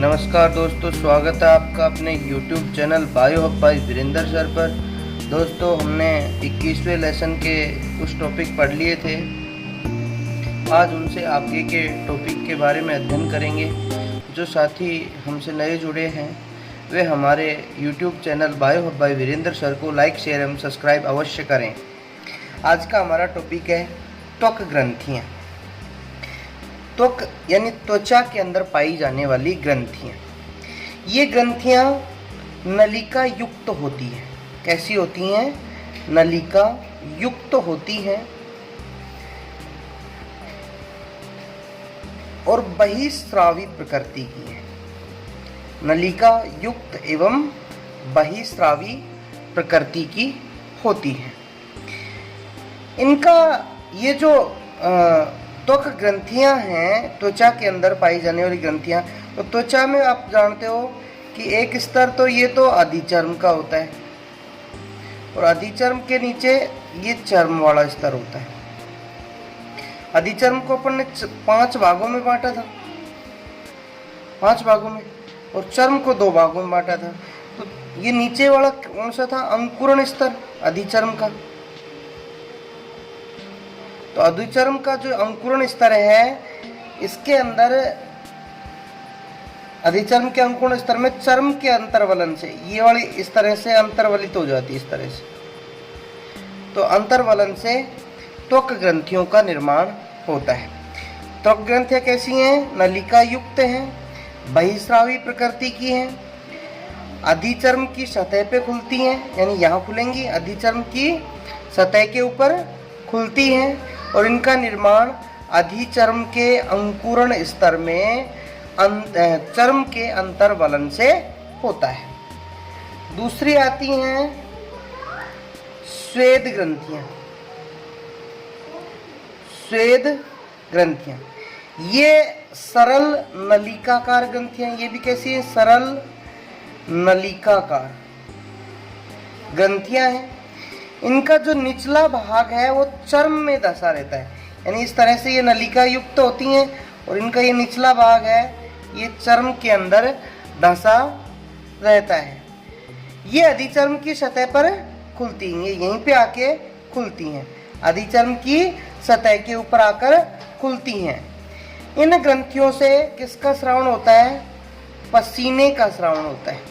नमस्कार दोस्तों, स्वागत है आपका अपने YouTube channel bio hub by Virendra sir पर। दोस्तों, हमने 21वें लेसन के कुछ टॉपिक पढ़ लिए थे। आज उनसे आगे के टॉपिक के बारे में अध्ययन करेंगे। जो साथी हमसे नए जुड़े हैं वे हमारे YouTube channel bio hub by Virendra sir को लाइक, शेयर एवं सब्सक्राइब अवश्य करें। आज का हमारा टॉपिक है त्वक ग्रंथियाँ। त्वक यानी त्वचा के अंदर पाई जाने वाली ग्रंथियाँ। ये ग्रंथियाँ नलिका युक्त होती हैं। कैसी होती हैं? नलिका युक्त होती हैं और बहिस्रावी प्रकृति की है। नलिका युक्त एवं बहिस्रावी प्रकृति की होती है। इनका ये जो त्वक ग्रंथियां हैं, त्वचा के अंदर पाई जाने वाली ग्रंथियां, तो त्वचा में आप जानते हो कि एक स्तर तो ये तो अधिचर्म का होता है और अधिचर्म के नीचे ये चर्म वाला स्तर होता है। अधिचर्म को अपन ने 5 भागों में बांटा था, 5 भागों में, और चर्म को 2 भागों में बांटा था। तो ये नीचे वाला कौन सा था? अंकुरण स्तर अधिचर्म का। तो अधिचर्म का जो अंकुरण स्तर है, इसके अंदर अधिचर्म के अंकुरण स्तर में चर्म के अंतर्वलन से ये वाली इस तरह से अंतर्वलित हो जाती है, इस तरह से। तो अंतर्वलन से त्वक ग्रंथियों का निर्माण होता है। त्वक ग्रंथियां कैसी हैं? नलिका युक्त हैं, बहिस्रावी प्रकृति की हैं, अधिचर्म की सतह पे खुलती हैं, यानी यहाँ खुलेंगी, अधिचर्म की सतह के ऊपर खुलती हैं, और इनका निर्माण अधिचर्म के अंकुरण स्तर में चर्म के अंतर्वलन से होता है। दूसरी आती हैं स्वेद ग्रंथियां। स्वेद ग्रंथियां ये सरल नलिकाकार ग्रंथियां। ये भी कैसी है? सरल नलिकाकार ग्रंथियां हैं। इनका जो निचला भाग है वो चर्म में धंसा रहता है, यानी इस तरह से ये नलिका युक्त होती हैं और इनका ये निचला भाग है ये चर्म के अंदर धंसा रहता है। ये अधिचर्म की सतह पर खुलती हैं, यहीं पे आके खुलती हैं, अधिचर्म की सतह के ऊपर आकर खुलती हैं। इन ग्रंथियों से किसका स्रावन होता है? पसीने का स्रावन होता है।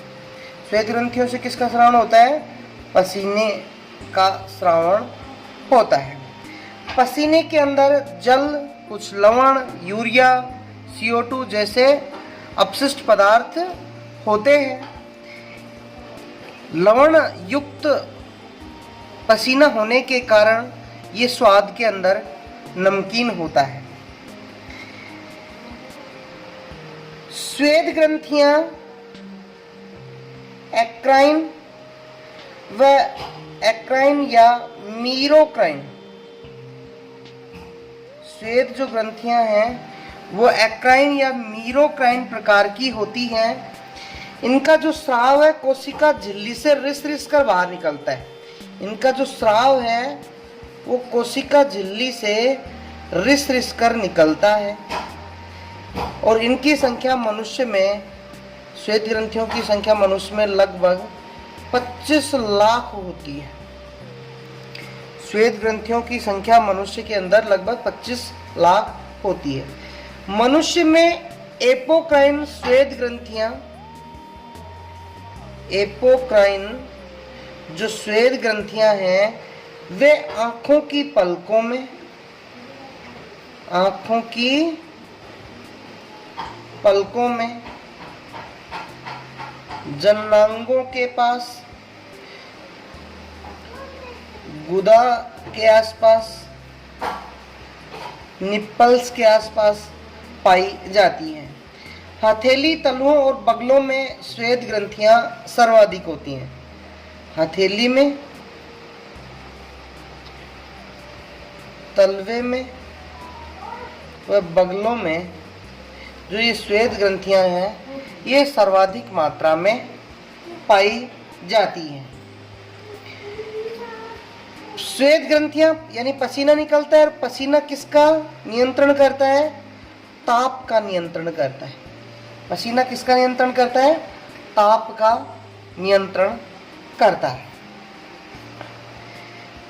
श्वेत ग्रंथियों से किसका स्रावन होता है? पसीने का स्रावन होता है। पसीने के अंदर जल, कुछ लवण, यूरिया, CO2 जैसे अपशिष्ट पदार्थ होते हैं। लवण युक्त पसीना होने के कारण ये स्वाद के अंदर नमकीन होता है। स्वेद ग्रंथियां एक्राइन व एक्राइन या मीरोक्राइन। स्वेद जो ग्रंथियां हैं वो एक्राइन या मीरोक्राइन प्रकार की होती हैं। इनका जो स्राव है कोशिका झिल्ली से रिस कर बाहर निकलता है। इनका जो स्राव है वो कोशिका झिल्ली से रिस कर निकलता है और इनकी संख्या मनुष्य में, श्वेत ग्रंथियों की संख्या मनुष्य में लगभग 25 लाख होती है। श्वेत ग्रंथियों की संख्या मनुष्य के अंदर लगभग 25 लाख होती है। मनुष्य में एपोक्राइन श्वेत ग्रंथियां, एपोक्राइन जो श्वेत ग्रंथियां हैं वे आंखों की पलकों में, आंखों की पलकों में, जननांगों के पास, गुदा के आसपास, निप्पल्स के आसपास पाई जाती हैं। हथेली तलुओं और बगलों में श्वेत ग्रंथियां सर्वाधिक होती हैं। हथेली में, तलवे में व बगलों में जो ये श्वेत ग्रंथियां हैं ये सर्वाधिक मात्रा में पाई जाती हैं। श्वेत ग्रंथियां यानी पसीना निकलता है, और पसीना किसका नियंत्रण करता है? ताप का नियंत्रण करता है। पसीना किसका नियंत्रण करता है? ताप का नियंत्रण करता है।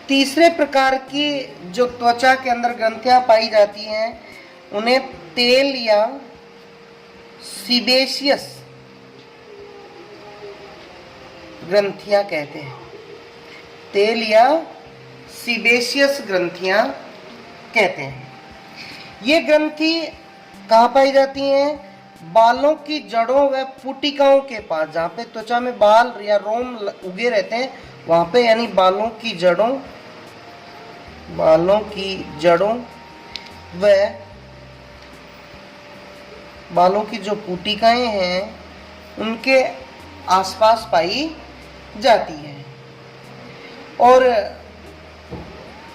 तीसरे प्रकार की जो त्वचा के अंदर ग्रंथियां पाई जाती हैं उन्हें तेल या सीबेशियस ग्रंथियां कहते हैं। तेल या सीबेशियस ग्रंथियां कहते हैं। ये ग्रंथि कहाँ पाई जाती हैं? बालों की जड़ों व पुटिकाओं के पास, जहाँ पे त्वचा में बाल या रोम उगे रहते हैं वहां पे, यानी बालों की जड़ों व बालों की जो पुटिकाएं हैं उनके आसपास पाई जाती हैं। और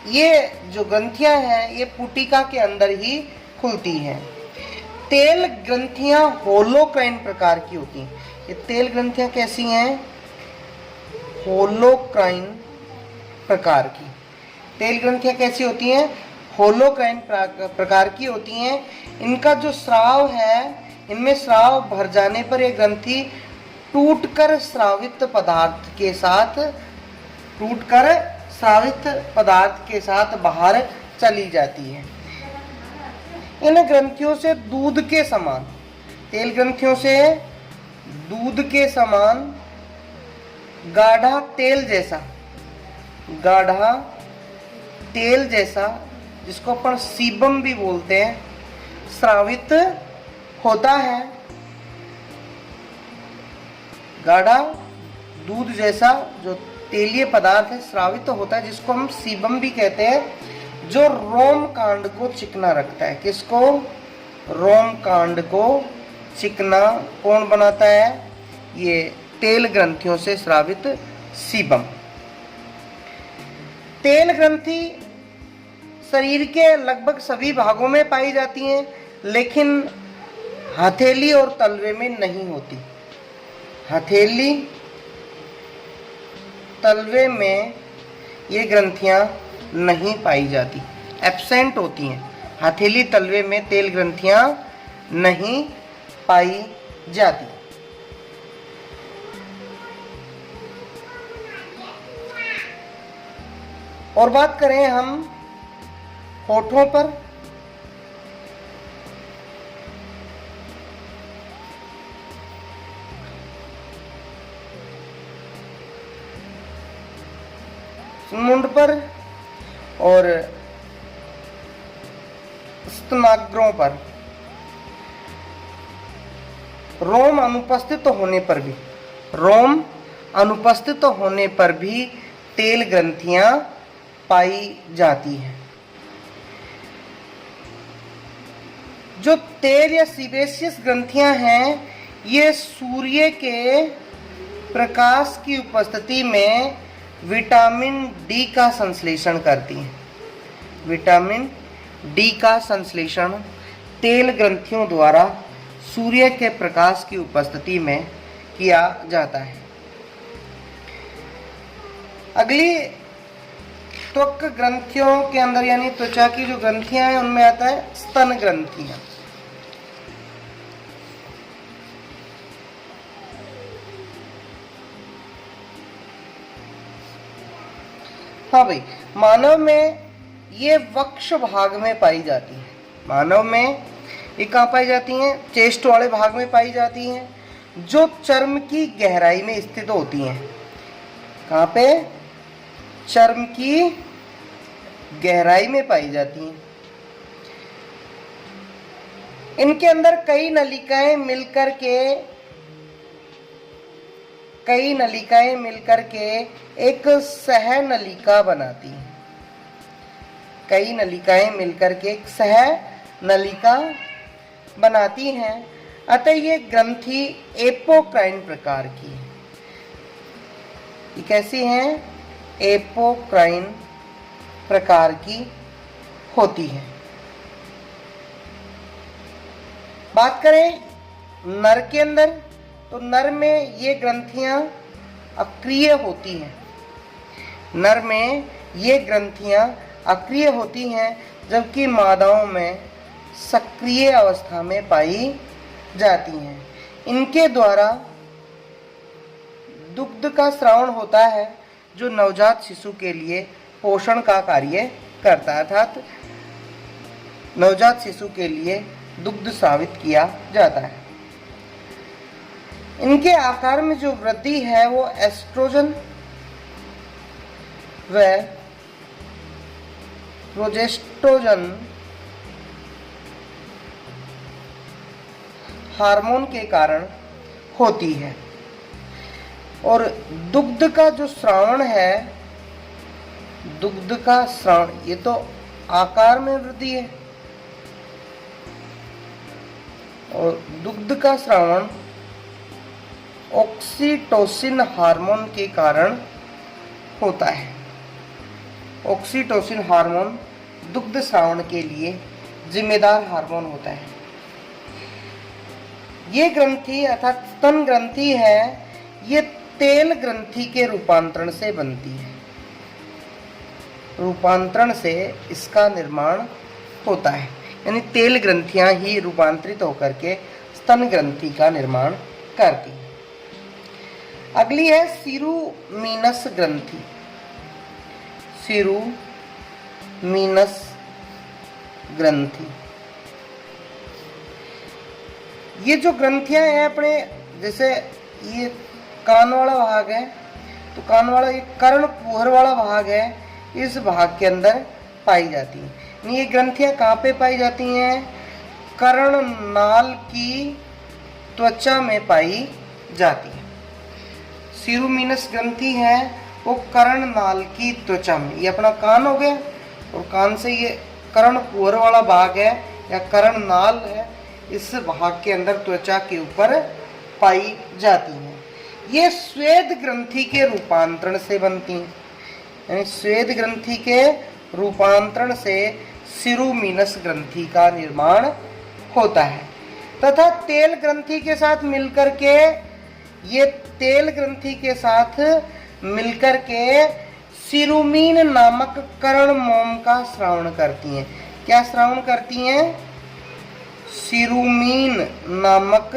ये जो ग्रंथियां हैं ये पुटिका के अंदर ही खुलती हैं। तेल ग्रंथियां होलोक्राइन प्रकार की होती हैं। ये तेल ग्रंथियां कैसी हैं? होलोक्राइन प्रकार की। तेल ग्रंथियां कैसी होती हैं? होलोक्राइन प्रकार की होती हैं। इनका जो स्राव है, इनमें स्राव भर जाने पर यह ग्रंथि टूटकर स्रावित पदार्थ के साथ बाहर चली जाती है। इन ग्रंथियों से दूध के समान, तेल ग्रंथियों से दूध के समान गाढ़ा तेल जैसा जिसको अपन सीबम भी बोलते हैं, स्रावित होता है। गाढ़ा दूध जैसा जो तेलीय पदार्थ है स्रावित होता है, जिसको हम सीबम भी कहते हैं, जो रोम कांड को चिकना रखता है। किसको? रोम कांड को चिकना कौन बनाता है? ये तेल ग्रंथियों से स्रावित सीबम। तेल ग्रंथि शरीर के लगभग सभी भागों में पाई जाती हैं, लेकिन हथेली और तलवे में नहीं होती। हथेली तलवे में ये ग्रंथियां नहीं पाई जाती, एब्सेंट होती हैं। हथेली तलवे में तेल ग्रंथियां नहीं पाई जाती। और बात करें हम होठों पर, मुंड पर और स्तनाग्रों पर रोम अनुपस्थित होने पर भी तेल ग्रंथियां पाई जाती हैं। जो तेल या सीबेशियस ग्रंथियां हैं ये सूर्य के प्रकाश की उपस्थिति में विटामिन डी का संश्लेषण करती हैं। विटामिन डी का संश्लेषण तेल ग्रंथियों द्वारा सूर्य के प्रकाश की उपस्थिति में किया जाता है। अगली त्वक ग्रंथियों के अंदर यानी त्वचा की जो ग्रंथियां हैं उनमें आता है स्तन ग्रंथियां। हाँ भाई, मानव में ये वक्ष भाग में पाई जाती है। मानव में ये कहाँ पाई जाती हैं? चेस्ट वाले भाग में पाई जाती हैं, जो चर्म की गहराई में स्थित होती हैं। कहाँ पे? चर्म की गहराई में पाई जाती हैं। इनके अंदर कई नलिकाएं मिलकर के एक सहनलिका बनाती हैं। कई नलिकाएं मिलकर के एक सहनलिका बनाती हैं। अतः ये ग्रंथि एपोक्राइन प्रकार की है। ये कैसी हैं? एपोक्राइन प्रकार की होती है। बात करें नर के अंदर, तो नर में ये ग्रंथियां अक्रिय होती हैं। नर में ये ग्रंथियां अक्रिय होती हैं, जबकि मादाओं में सक्रिय अवस्था में पाई जाती हैं। इनके द्वारा दुग्ध का स्रावण होता है जो नवजात शिशु के लिए पोषण का कार्य करता है, अर्थात नवजात शिशु के लिए दुग्ध स्रावित किया जाता है। इनके आकार में जो वृद्धि है वो एस्ट्रोजन व प्रोजेस्ट्रोजन हार्मोन के कारण होती है। और दुग्ध का जो स्रावण है, दुग्ध का स्रावण, ये तो आकार में वृद्धि है, और दुग्ध का स्रावण ऑक्सीटोसिन हार्मोन के कारण होता है। ऑक्सीटोसिन हार्मोन दुग्ध स्रावण के लिए जिम्मेदार हार्मोन होता है। ये ग्रंथि अर्थात स्तन ग्रंथि है, ये तेल ग्रंथि के रूपांतरण से बनती है। रूपांतरण से इसका निर्माण होता है, यानी तेल ग्रंथियां ही रूपांतरित होकर के स्तन ग्रंथि का निर्माण करती है। अगली है सीरूमीनस ग्रंथि। सीरूमीनस ग्रंथि, ये जो ग्रंथियां हैं अपने, जैसे ये कान वाला भाग है, तो कान वाला ये कर्ण कुहर वाला भाग है, इस भाग के अंदर पाई जाती है। ये ग्रंथियां कहाँ पे पाई जाती हैं? कर्ण नाल की त्वचा में पाई जाती है। सीरूमीनस ग्रंथि है वो कर्ण नाल की त्वचा में, ये अपना कान हो गया, और कान से ये कर्ण कुहर वाला भाग है या कर्ण नाल है, इस भाग के अंदर त्वचा के ऊपर पाई जाती हैं। ये श्वेत ग्रंथि के रूपांतरण से बनती हैं, यानी श्वेत ग्रंथि के रूपांतरण से सीरूमीनस ग्रंथि का निर्माण होता है। तथा तेल ग्रंथि के साथ मिलकर के, ये तेल ग्रंथि के साथ मिलकर के सीरूमीन नामक कर्ण मोम का स्रावण करती हैं। क्या स्रावण करती हैं? सीरूमीन नामक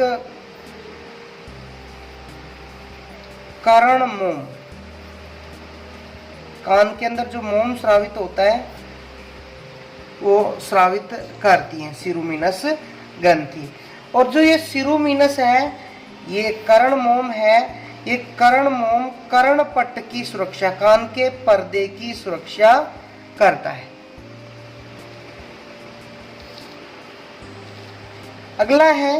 कर्ण मोम, कान के अंदर जो मोम स्रावित होता है वो स्रावित करती हैं सीरूमीनस ग्रंथि। और जो ये सीरूमीनस है, ये कर्ण मोम है, ये कर्ण मोम कर्णपट्ट की सुरक्षा, कान के पर्दे की सुरक्षा करता है। अगला है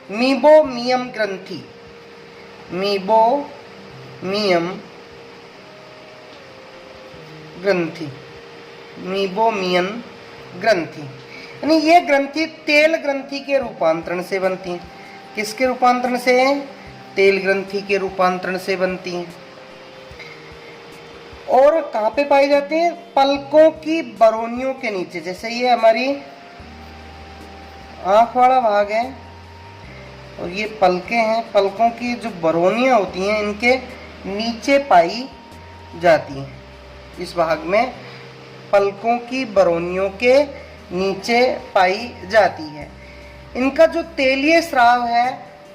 मीबोमियम ग्रंथि। मीबोमियम ग्रंथि, मीबोमियन ग्रंथि, यानी ये ग्रंथि तेल ग्रंथि के रूपांतरण से बनती है। किसके रूपांतरण से? तेल ग्रंथि के रूपांतरण से बनती हैं। और कहाँ पे पाई जाती हैं? पलकों की बरौनियों के नीचे। जैसे ये हमारी आंख वाला भाग है और ये पलकें हैं, पलकों की जो बरौनियां होती हैं इनके नीचे पाई जाती हैं। इस भाग में पलकों की बरौनियों के नीचे पाई जाती है। इनका जो तेलीय स्राव है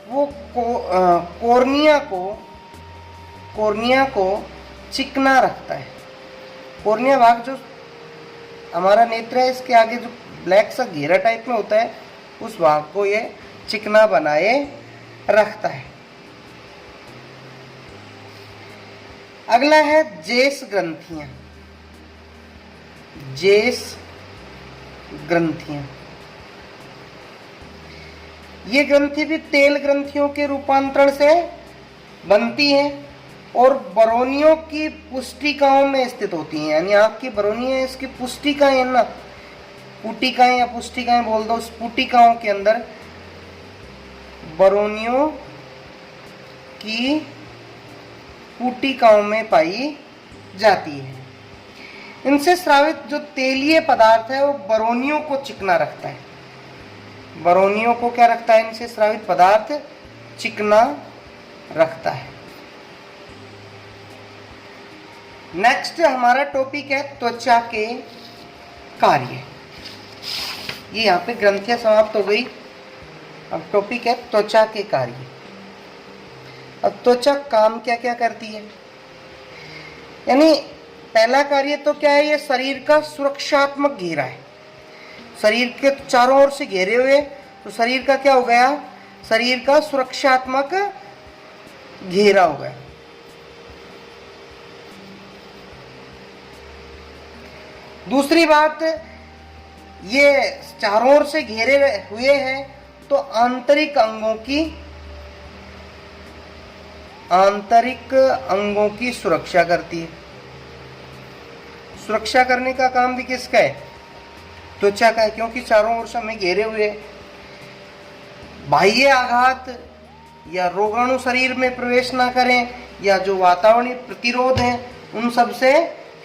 वो कॉर्निया को चिकना रखता है। कॉर्निया भाग जो हमारा नेत्र है, इसके आगे जो ब्लैक सा घेरा टाइप में होता है, उस भाग को ये चिकना बनाए रखता है। अगला है जेस ग्रंथियां। जेस ग्रंथियां, ये ग्रंथि भी तेल ग्रंथियों के रूपांतरण से बनती है और बरौनियों की पुष्टिकाओं में स्थित होती हैं। यानी आंख की बरौनियां, इसकी पुष्टिकाएं ना, पुटिकाएं या पुष्टिकाएं बोल दो, उस पुटिकाओं के अंदर बरौनियों की पुटिकाओं में पाई जाती है। इनसे स्रावित जो तेलीय पदार्थ है वो बरौनियों को चिकना रखता है। बरौनियों को क्या रखता है? इनसे स्रावित पदार्थ चिकना रखता है। नेक्स्ट हमारा टॉपिक है त्वचा के कार्य। ये यहाँ पे ग्रंथियां समाप्त हो गई। अब टॉपिक है त्वचा के कार्य। अब त्वचा काम क्या क्या करती है, यानी पहला कार्य तो क्या है, ये शरीर का सुरक्षात्मक घेरा है। शरीर के चारों ओर से घेरे हुए, तो शरीर का क्या हो गया, शरीर का सुरक्षात्मक घेरा हो गया। दूसरी बात, ये चारों ओर से घेरे हुए हैं तो आंतरिक अंगों की सुरक्षा करती है। सुरक्षा करने का काम भी किसका है, त्वचा का है, क्योंकि चारों ओर से हमें घेरे हुए। बाह्य आघात या रोगाणु शरीर में प्रवेश ना करें, या जो वातावरणीय प्रतिरोध है उन सब से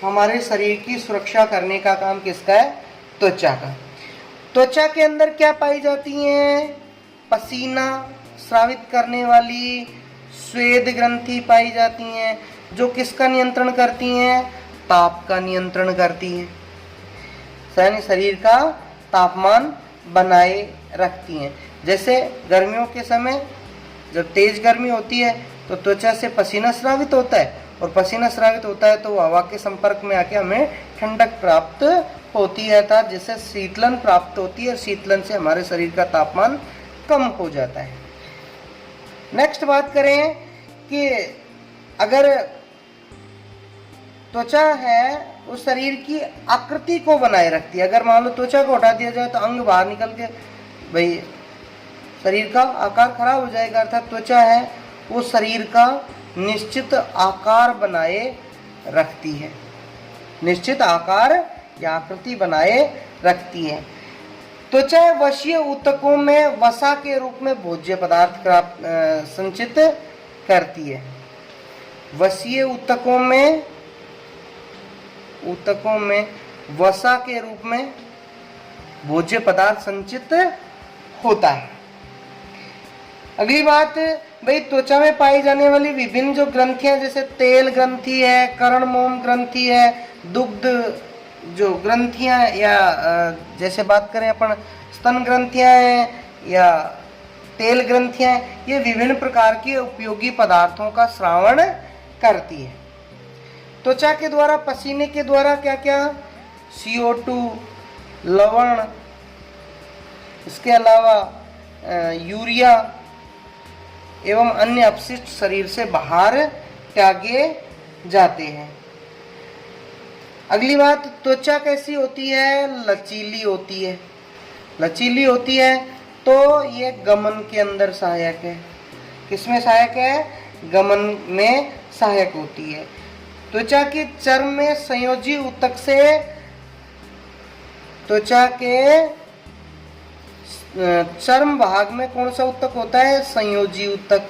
हमारे शरीर की सुरक्षा करने का काम किसका है, त्वचा का। त्वचा के अंदर क्या पाई जाती हैं, पसीना स्रावित करने वाली स्वेद ग्रंथि पाई जाती हैं, जो किसका नियंत्रण करती हैं, ताप का नियंत्रण करती हैं, यानी शरीर का तापमान बनाए रखती हैं। जैसे गर्मियों के समय जब तेज गर्मी होती है तो त्वचा से पसीना स्रावित होता है, और पसीना स्रावित होता है तो हवा के संपर्क में आके हमें ठंडक प्राप्त होती है, अर्थात जिससे शीतलन प्राप्त होती है, और शीतलन से हमारे शरीर का तापमान कम हो जाता है। नेक्स्ट बात करें कि अगर त्वचा है उस शरीर की आकृति को बनाए रखती है। अगर मान लो त्वचा को हटा दिया जाए तो अंग बाहर निकल के भाई शरीर का आकार खराब हो जाएगा, अर्थात त्वचा है वो शरीर का निश्चित आकार बनाए रखती है, निश्चित आकार या आकृति बनाए रखती है। त्वचा वशीय ऊतकों में वसा के रूप में भोज्य पदार्थ संचित करती है। वशीय ऊतकों में वसा के रूप में भोज्य पदार्थ संचित होता है। अगली बात, भाई त्वचा में पाई जाने वाली विभिन्न जो ग्रंथियां, जैसे तेल ग्रंथि है, कर्णमोम ग्रंथि है, दुग्ध जो ग्रंथियां, या जैसे बात करें अपन स्तन ग्रंथियां हैं या तेल ग्रंथियां, ये विभिन्न प्रकार के उपयोगी पदार्थों का स्रावण करती है। त्वचा के द्वारा, पसीने के द्वारा क्या क्या, CO2, लवण, इसके अलावा यूरिया एवं अन्य अपशिष्ट शरीर से बाहर त्यागे जाते हैं। अगली बात, त्वचा कैसी होती है, लचीली होती है। लचीली होती है तो ये गमन के अंदर सहायक है। किसमें सहायक है, गमन में सहायक होती है। त्वचा की चर्म में संयोजी ऊतक से, त्वचा के चर्म भाग में कौन सा ऊतक होता है, संयोजी ऊतक,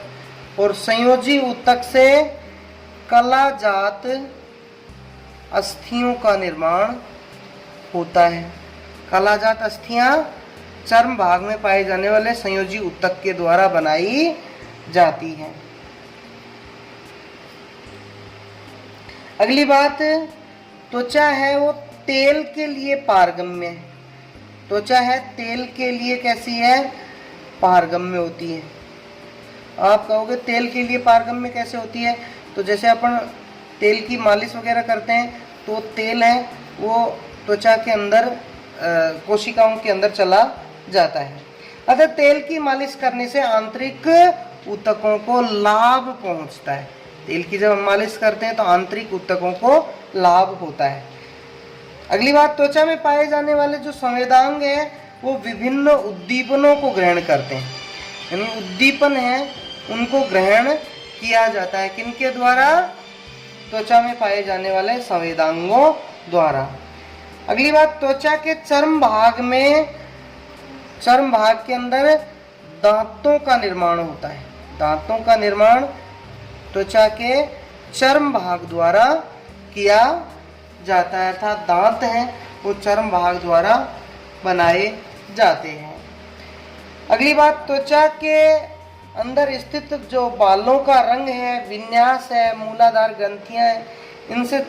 और संयोजी ऊतक से कलाजात अस्थियों का निर्माण होता है। कलाजात अस्थियां चर्म भाग में पाए जाने वाले संयोजी ऊतक के द्वारा बनाई जाती हैं। अगली बात, त्वचा है वो तेल के लिए पारगम्य है। त्वचा है तेल के लिए कैसी है, पारगम्य होती है। आप कहोगे तेल के लिए पारगम्य कैसे होती है, तो जैसे अपन तेल की मालिश वगैरह करते हैं तो तेल है वो त्वचा के अंदर कोशिकाओं के अंदर चला जाता है। अतः तेल की मालिश करने से आंतरिक ऊतकों को लाभ पहुंचता है। तेल की जब हम मालिश करते हैं तो आंतरिक ऊतकों को लाभ होता है। अगली बात, त्वचा में पाए जाने वाले जो संवेदांग है वो विभिन्न उद्दीपनों को ग्रहण करते हैं, यानी उद्दीपन है उनको ग्रहण किया जाता है। किनके द्वारा, त्वचा में पाए जाने वाले संवेदांगों द्वारा। अगली बात, त्वचा के चर्म भाग के अंदर दांतों का निर्माण होता है। दांतों का निर्माण त्वचा के चर्म भाग द्वारा किया जाता है, अर्थात दांत हैं वो चर्म भाग द्वारा बनाए जाते हैं। अगली बात, त्वचा के अंदर स्थित जो बालों का रंग है, विन्यास है, मूलाधार ग्रंथियां हैं, इनसे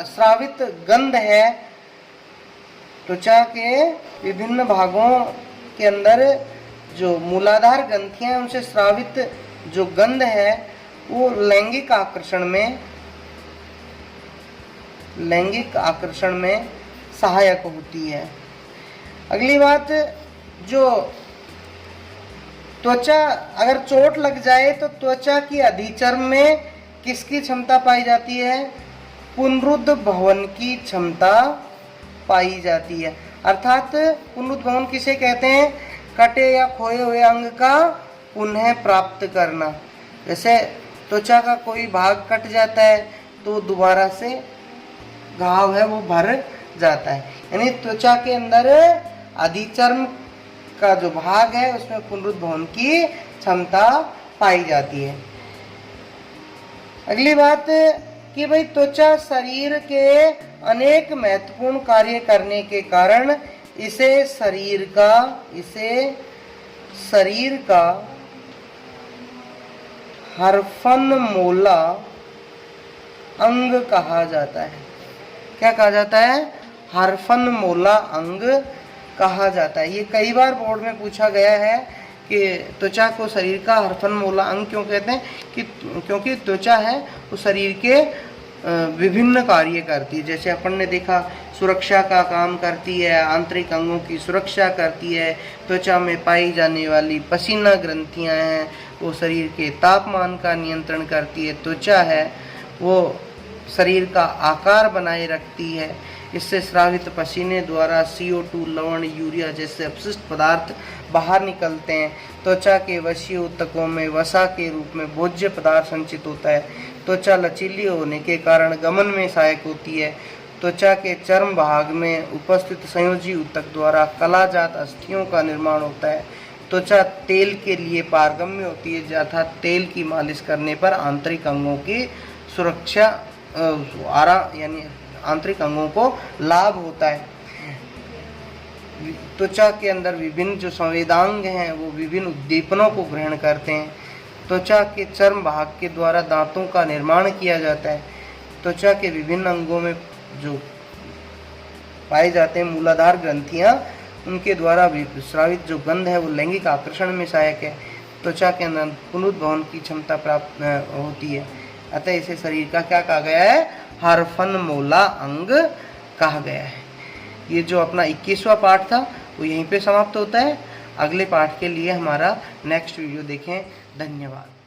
स्रावित गंध है, त्वचा के विभिन्न भागों के अंदर जो मूलाधार ग्रंथियां हैं उनसे स्रावित जो गंध है वो लैंगिक आकर्षण में सहायक होती है। अगली बात, जो त्वचा अगर चोट लग जाए तो त्वचा की अधिचर्म में किसकी क्षमता पाई जाती है? पुनरुद्ध भवन की क्षमता पाई जाती है। अर्थात पुनरुद्ध भवन किसे कहते हैं? कटे या खोए हुए अंग का पुनः प्राप्त करना। जैसे त्वचा का कोई भाग कट जाता है तो दोबारा से घाव है वो भर जाता है। यानी त्वचा के अंदर अधिचर्म का जो भाग है उसमें पुनरुद्ध भवन की क्षमता पाई जाती है। अगली बात कि भाई त्वचा शरीर के अनेक महत्वपूर्ण कार्य करने के कारण इसे शरीर का हरफनमोला अंग कहा जाता है। क्या कहा जाता है? हरफनमोला अंग कहा जाता है। ये कई बार बोर्ड में पूछा गया है कि त्वचा को शरीर का हरफनमोला अंग क्यों कहते हैं? क्योंकि त्वचा है वो शरीर के विभिन्न कार्य करती है। जैसे अपन ने देखा सुरक्षा का काम करती है, आंतरिक अंगों की सुरक्षा करती है, त्वचा में पाई जाने वाली पसीना ग्रंथियां हैं वो शरीर के तापमान का नियंत्रण करती है, त्वचा है वो शरीर का आकार बनाए रखती है, इससे स्रावित पसीने द्वारा CO2, लवण, यूरिया जैसे अपशिष्ट पदार्थ बाहर निकलते हैं। त्वचा के वशीय ऊतकों में वसा के रूप में भोज्य पदार्थ संचित होता है। त्वचा लचीली होने के कारण गमन में सहायक होती है। त्वचा के चर्म भाग में उपस्थित संयोजी ऊतक द्वारा कलाजात अस्थियों का निर्माण होता है। त्वचा तेल के लिए पारगम्य होती है, अर्थात तेल की मालिश करने पर आंतरिक अंगों की सुरक्षा यानी आंतरिक अंगों को लाभ होता है। त्वचा के अंदर विभिन्न जो संवेदांग हैं वो विभिन्न उद्दीपनों को ग्रहण करते हैं। त्वचा के चर्म भाग के द्वारा दांतों का निर्माण किया जाता है। त्वचा के विभिन्न अंगों में जो पाए जाते हैं मूलाधार ग्रंथियां, उनके द्वारा स्रावित जो गंध है वो लैंगिक आकर्षण में सहायक है। त्वचा के अंदर पुनरुद्ध भवन की क्षमता प्राप्त होती है। अतः इसे शरीर का क्या कहा गया है? हरफनमोला अंग कहा गया है। ये जो अपना 21वां पाठ था वो यहीं पे समाप्त होता है। अगले पाठ के लिए हमारा नेक्स्ट वीडियो देखें। धन्यवाद।